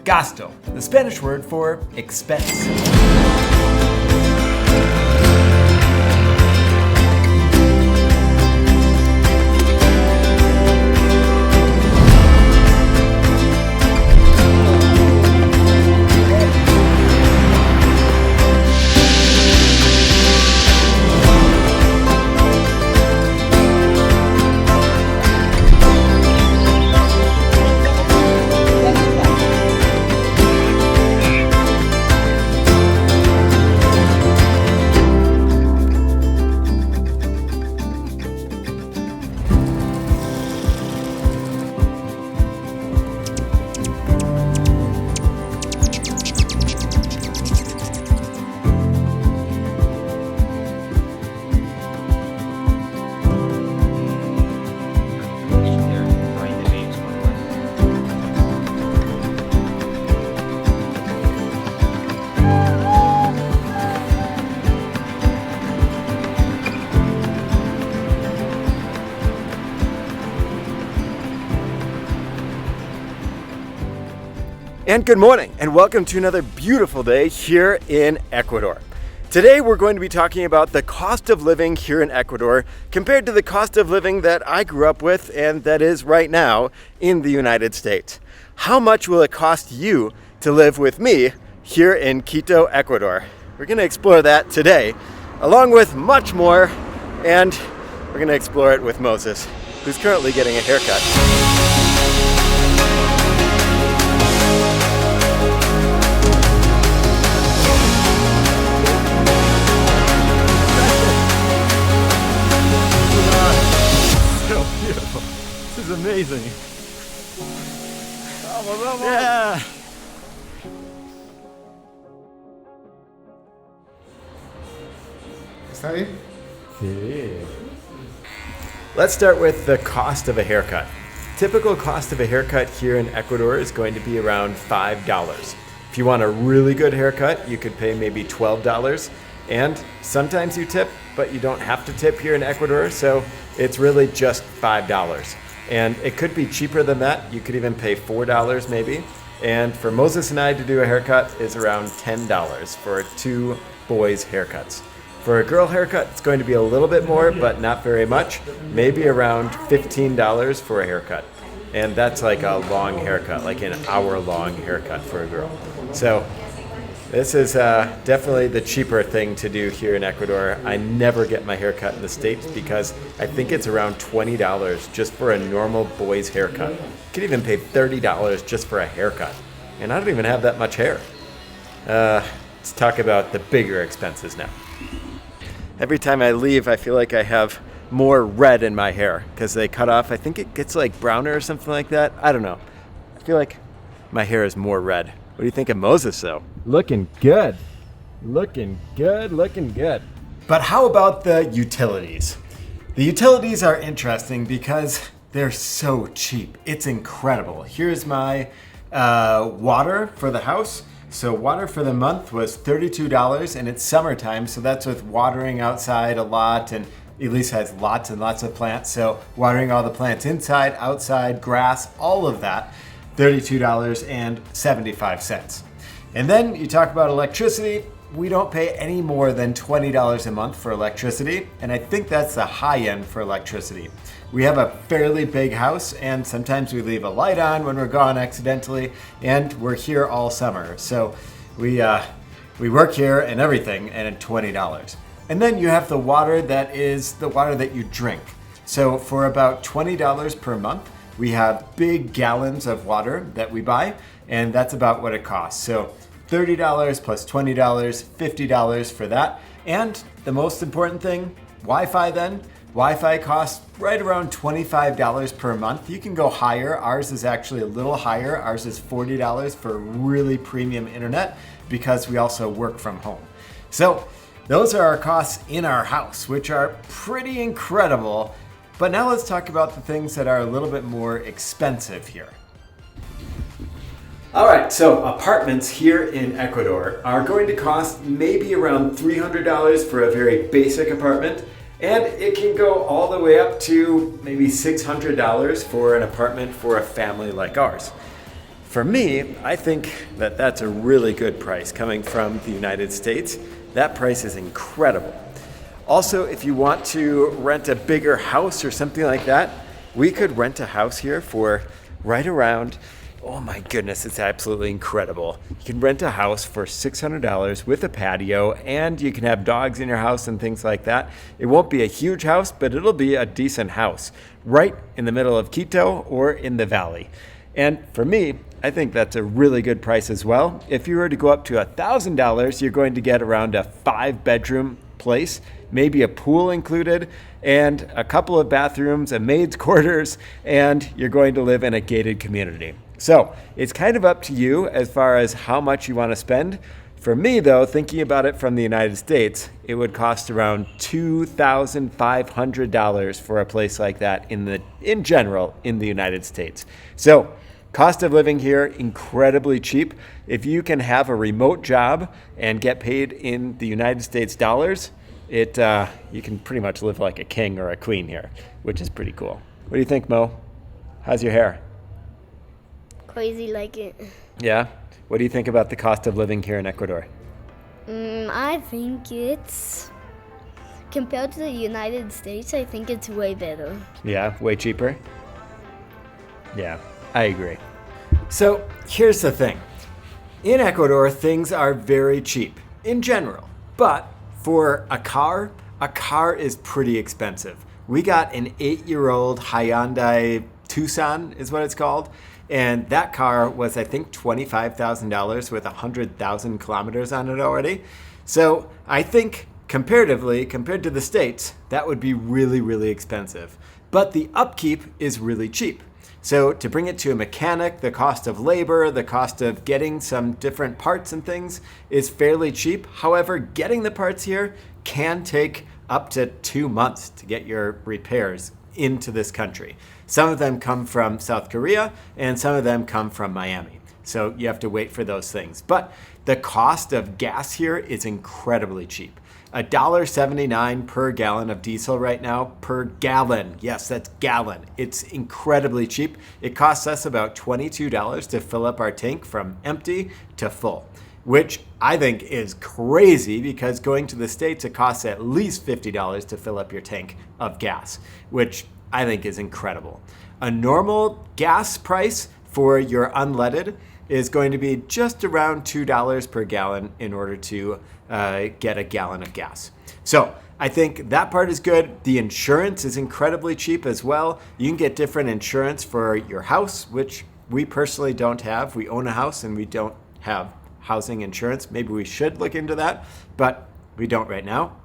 gasto, the Spanish word for expense. And good morning, and welcome to another beautiful day here in Ecuador. Today we're going to be talking about the cost of living here in Ecuador compared to the cost of living that I grew up with and that is right now in the United States. How much will it cost you to live with me here in Quito, Ecuador? We're going to explore that today, along with much more, and we're going to explore it with Moses, who's currently getting a haircut. This is amazing. Vamos, vamos. Yeah. ¿Está bien? Sí. Let's start with the cost of a haircut. Typical cost of a haircut here in Ecuador is going to be around $5. If you want a really good haircut, you could pay maybe $12. And sometimes you tip, but you don't have to tip here in Ecuador, so it's really just $5. And it could be cheaper than that. You could even pay $4 maybe. And for Moses and I to do a haircut is around $10 for 2 boys' haircuts. For a girl haircut, it's going to be a little bit more, but not very much. Maybe around $15 for a haircut. And that's like a long haircut, like an hour-long haircut for a girl. So this is definitely the cheaper thing to do here in Ecuador. I never get my haircut in the States because I think it's around $20 just for a normal boy's haircut. You could even pay $30 just for a haircut. And I don't even have that much hair. Let's talk about the bigger expenses now. Every time I leave, I feel like I have more red in my hair because they cut off. I think it gets like browner or something like that. I don't know. I feel like my hair is more red. What do you think of Moses, though? Looking good. Looking good, looking good. But how about the utilities? The utilities are interesting because they're so cheap. It's incredible. Here's my water for the house. So water for the month was $32, and it's summertime, so that's with watering outside a lot, and Elise has lots and lots of plants, so watering all the plants inside, outside, grass, all of that. $32.75. And then you talk about electricity. We don't pay any more than $20 a month for electricity, and I think that's the high end for electricity. We have a fairly big house, and sometimes we leave a light on when we're gone accidentally, and we're here all summer. So we work here and everything, and at $20. And then you have the water that is the water that you drink. So for about $20 per month, we have big gallons of water that we buy, and that's about what it costs. So $30 plus $20, $50 for that. And the most important thing, Wi-Fi then. Wi-Fi costs right around $25 per month. You can go higher. Ours is actually a little higher. Ours is $40 for really premium internet because we also work from home. So those are our costs in our house, which are pretty incredible. But now let's talk about the things that are a little bit more expensive here. All right, so apartments here in Ecuador are going to cost maybe around $300 for a very basic apartment, and it can go all the way up to maybe $600 for an apartment for a family like ours. for me, I think that that's a really good price coming from the United States. That price is incredible. Also, if you want to rent a bigger house or something like that, we could rent a house here for right around, oh my goodness, it's absolutely incredible. You can rent a house for $600 with a patio, and you can have dogs in your house and things like that. It won't be a huge house, but it'll be a decent house right in the middle of Quito or in the valley. And for me, I think that's a really good price as well. If you were to go up to $1,000, you're going to get around a 5-bedroom place, maybe a pool included, and a couple of bathrooms, a maid's quarters, and you're going to live in a gated community. So it's kind of up to you as far as how much you want to spend. For me, though, thinking about it from the United States, it would cost around $2,500 for a place like that in general in the United States. So cost of living here, incredibly cheap. If you can have a remote job and get paid in the United States dollars, you can pretty much live like a king or a queen here, which is pretty cool. What do you think, Mo? How's your hair? Crazy like it. Yeah? What do you think about the cost of living here in Ecuador? I think it's, compared to the United States, I think it's way better. Yeah, way cheaper? Yeah, I agree. So here's the thing. In Ecuador, things are very cheap in general, but for a car is pretty expensive. We got an 8-year-old Hyundai Tucson is what it's called. And that car was, I think, $25,000 with 100,000 kilometers on it already. So I think comparatively, compared to the States, that would be really, really expensive. But the upkeep is really cheap. So to bring it to a mechanic, the cost of labor, the cost of getting some different parts and things is fairly cheap. However, getting the parts here can take up to 2 months to get your repairs into this country. Some of them come from South Korea and some of them come from Miami. So you have to wait for those things. But the cost of gas here is incredibly cheap. $1.79 per gallon of diesel right now, per gallon. Yes, that's gallon. It's incredibly cheap. It costs us about $22 to fill up our tank from empty to full, which I think is crazy because going to the States, it costs at least $50 to fill up your tank of gas, which I think is incredible. A normal gas price for your unleaded is going to be just around $2 per gallon in order to get a gallon of gas. So I think that part is good. The insurance is incredibly cheap as well. You can get different insurance for your house, which we personally don't have. We own a house and we don't have housing insurance. Maybe we should look into that, but we don't right now.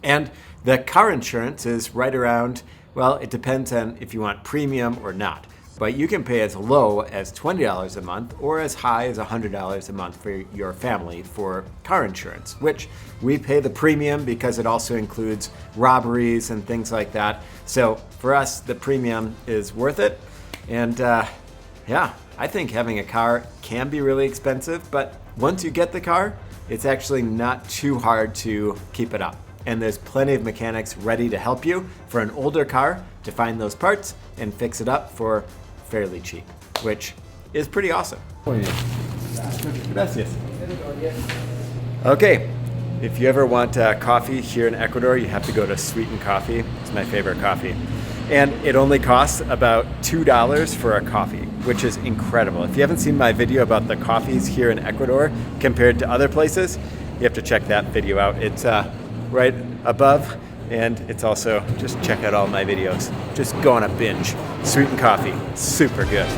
And the car insurance is right around, well, it depends on if you want premium or not. But you can pay as low as $20 a month or as high as $100 a month for your family for car insurance, which we pay the premium because it also includes robberies and things like that. So for us, the premium is worth it. And yeah, I think having a car can be really expensive, but once you get the car, it's actually not too hard to keep it up. And there's plenty of mechanics ready to help you for an older car to find those parts and fix it up for fairly cheap, which is pretty awesome. Gracias. Okay, if you ever want coffee here in Ecuador, you have to go to Sweeten Coffee. It's my favorite coffee. And it only costs about $2 for a coffee, which is incredible. If you haven't seen my video about the coffees here in Ecuador compared to other places, you have to check that video out. It's right above, and it's also, just check out all my videos. Just go on a binge. Sweeten Coffee, super good.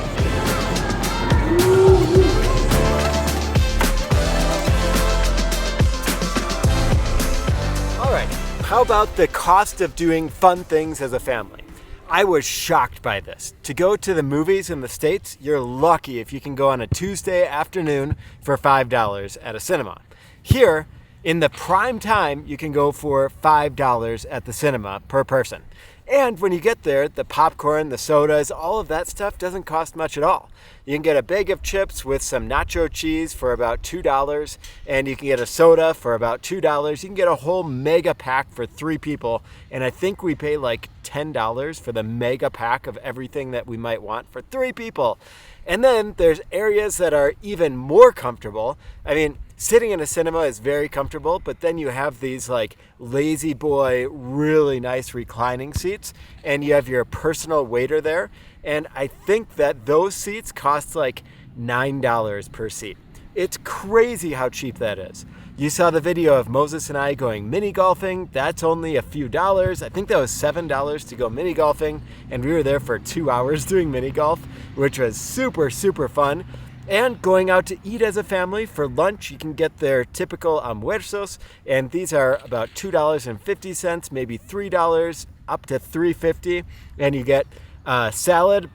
All right, how about the cost of doing fun things as a family? I was shocked by this. To go to the movies in the States, you're lucky if you can go on a Tuesday afternoon for $5 at a cinema. Here, in the prime time, you can go for $5 at the cinema per person. And when you get there, the popcorn, the sodas, all of that stuff doesn't cost much at all. You can get a bag of chips with some nacho cheese for about $2, and you can get a soda for about $2. You can get a whole mega pack for 3 people, and I think we pay like $10 for the mega pack of everything that we might want for 3 people. And then there's areas that are even more comfortable. I mean, sitting in a cinema is very comfortable, but then you have these like lazy boy, really nice reclining seats, and you have your personal waiter there. And I think that those seats cost like $9 per seat. It's crazy how cheap that is. You saw the video of Moses and I going mini golfing. That's only a few dollars. I think that was $7 to go mini golfing, and we were there for 2 hours doing mini golf, which was super, super fun. And going out to eat as a family for lunch, you can get their typical almuerzos, and these are about $2.50, maybe $3, up to $3.50, and you get a salad,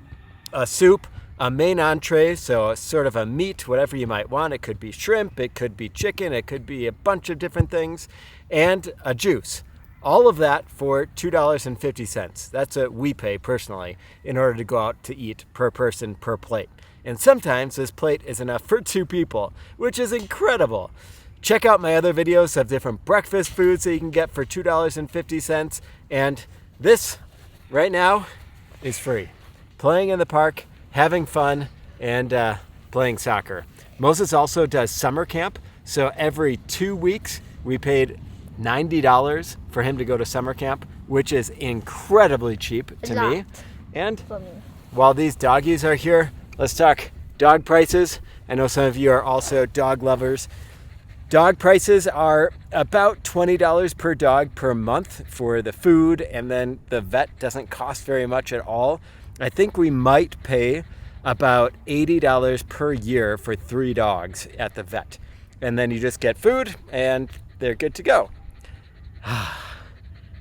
a soup, a main entree, so sort of a meat, whatever you might want. It could be shrimp, it could be chicken, it could be a bunch of different things, and a juice. All of that for $2.50. That's what we pay personally in order to go out to eat per person per plate. And sometimes this plate is enough for 2 people, which is incredible. Check out my other videos of different breakfast foods that you can get for $2.50. And this right now is free. Playing in the park, having fun, and playing soccer. Moses also does summer camp, so every 2 weeks we paid $90 for him to go to summer camp, which is incredibly cheap to me. And while these doggies are here, let's talk dog prices. I know some of you are also dog lovers. Dog prices are about $20 per dog per month for the food, and then the vet doesn't cost very much at all. I think we might pay about $80 per year for 3 dogs at the vet. And then you just get food and they're good to go.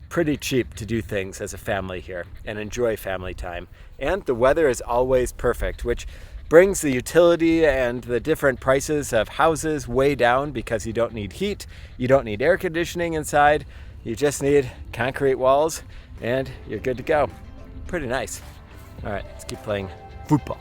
Pretty cheap to do things as a family here and enjoy family time. And the weather is always perfect, which brings the utility and the different prices of houses way down because you don't need heat, you don't need air conditioning inside, you just need concrete walls and you're good to go. Pretty nice. All right, let's keep playing football.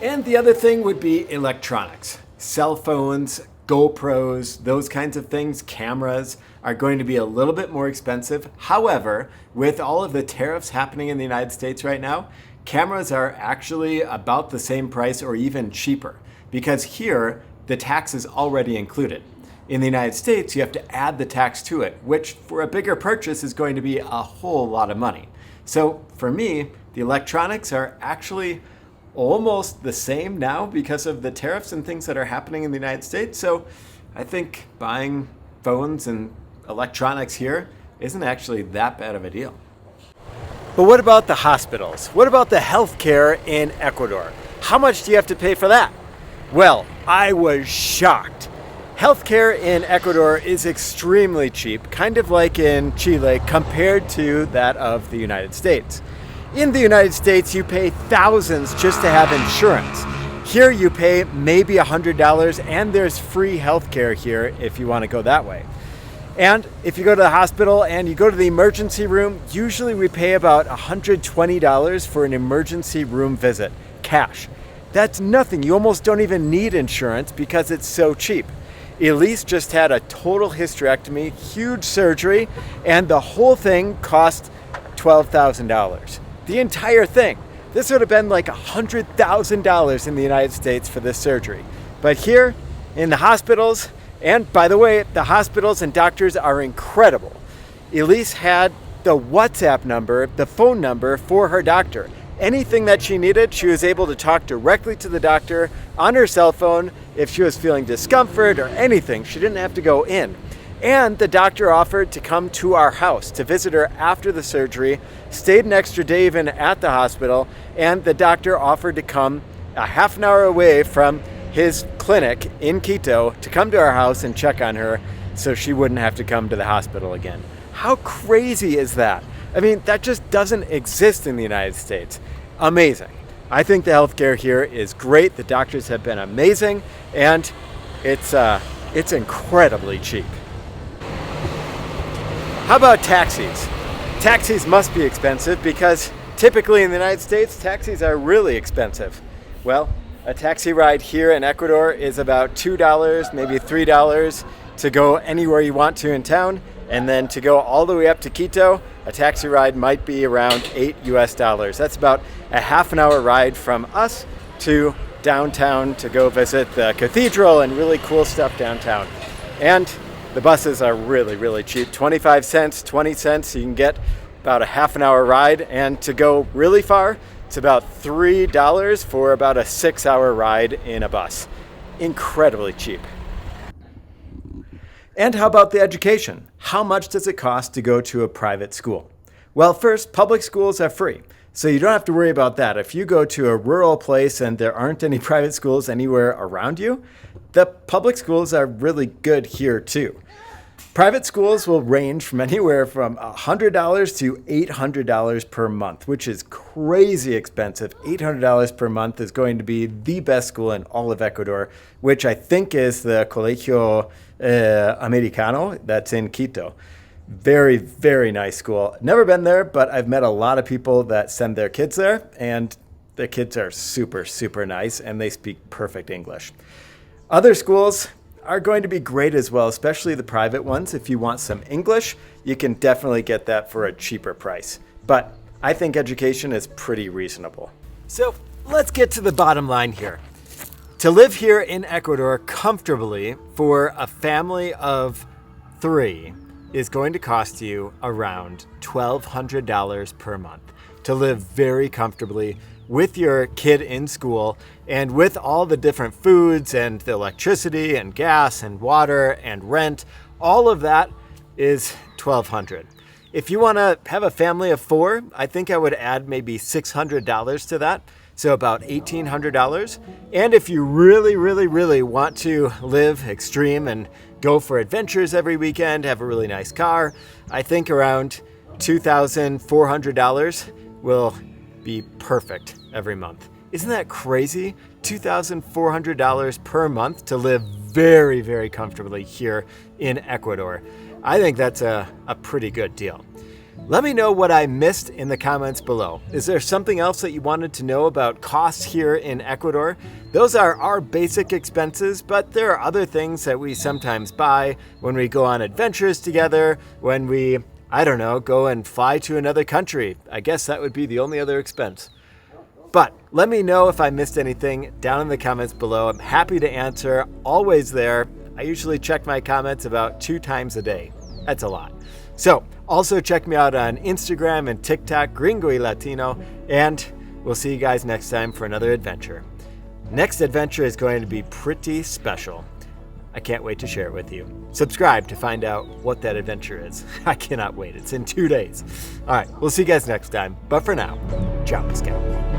And the other thing would be electronics. Cell phones, GoPros, those kinds of things, cameras are going to be a little bit more expensive. However, with all of the tariffs happening in the United States right now, cameras are actually about the same price or even cheaper because here the tax is already included. In the United States, you have to add the tax to it, which for a bigger purchase is going to be a whole lot of money. So for me, the electronics are actually almost the same now because of the tariffs and things that are happening in the United States. So I think buying phones and electronics here isn't actually that bad of a deal. But what about the hospitals? What about the healthcare in Ecuador? How much do you have to pay for that? Well, I was shocked. Healthcare in Ecuador is extremely cheap, kind of like in Chile compared to that of the United States. In the United States, you pay thousands just to have insurance. Here you pay maybe $100 and there's free healthcare here if you want to go that way. And if you go to the hospital and you go to the emergency room, usually we pay about $120 for an emergency room visit, cash. That's nothing. You almost don't even need insurance because it's so cheap. Elise just had a total hysterectomy, huge surgery, and the whole thing cost $12,000. The entire thing. This would have been like $100,000 in the United States for this surgery. But here in the hospitals, and by the way, the hospitals and doctors are incredible. Elise had the WhatsApp number, the phone number for her doctor. Anything that she needed, she was able to talk directly to the doctor on her cell phone if she was feeling discomfort or anything. She didn't have to go in. And the doctor offered to come to our house to visit her after the surgery, stayed an extra day even at the hospital, and the doctor offered to come a half an hour away from his clinic in Quito to come to our house and check on her so she wouldn't have to come to the hospital again. How crazy is that? I mean, that just doesn't exist in the United States. Amazing. I think the healthcare here is great. The doctors have been amazing, and it's incredibly cheap. How about taxis? Taxis must be expensive because typically in the United States, taxis are really expensive. Well, a taxi ride here in Ecuador is about $2, maybe $3. to go anywhere you want to in town. And then to go all the way up to Quito, a taxi ride might be around $8. That's about a half an hour ride from us to downtown to go visit the cathedral and really cool stuff downtown. And the buses are really, really cheap. 25 cents, 20 cents, you can get about a half an hour ride. And to go really far, it's about $3 for about a 6-hour ride in a bus. Incredibly cheap. And how about the education? How much does it cost to go to a private school? Well, first, public schools are free, so you don't have to worry about that. If you go to a rural place and there aren't any private schools anywhere around you, the public schools are really good here too. Private schools will range from anywhere from $100 to $800 per month, which is crazy expensive. $800 per month is going to be the best school in all of Ecuador, which I think is the Colegio Americano that's in Quito. Very, very nice school. Never been there, but I've met a lot of people that send their kids there, and the kids are super, super nice, and they speak perfect English. Other schools are going to be great as well, especially the private ones. If you want some English, you can definitely get that for a cheaper price. But I think education is pretty reasonable. So let's get to the bottom line here. To live here in Ecuador comfortably for a family of 3 is going to cost you around $1,200 per month to live very comfortably with your kid in school and with all the different foods and the electricity and gas and water and rent. All of that is $1,200. If you want to have a family of 4, I think I would add maybe $600 to that. So about $1,800. And if you really, really, really want to live extreme and go for adventures every weekend, have a really nice car, I think around $2,400 will be perfect every month. Isn't that crazy? $2,400 per month to live very, very comfortably here in Ecuador. I think that's a pretty good deal. Let me know what I missed in the comments below. Is there something else that you wanted to know about costs here in Ecuador? Those are our basic expenses, but there are other things that we sometimes buy when we go on adventures together, when we, I don't know, go and fly to another country. I guess that would be the only other expense. But let me know if I missed anything down in the comments below. I'm happy to answer, always there. I usually check my comments about 2 times a day. That's a lot. So also check me out on Instagram and TikTok, gringoylatinojon, and we'll see you guys next time for another adventure. Next adventure is going to be pretty special. I can't wait to share it with you. Subscribe to find out what that adventure is. I cannot wait. It's in 2 days. All right, we'll see you guys next time. But for now, ciao, Pascal.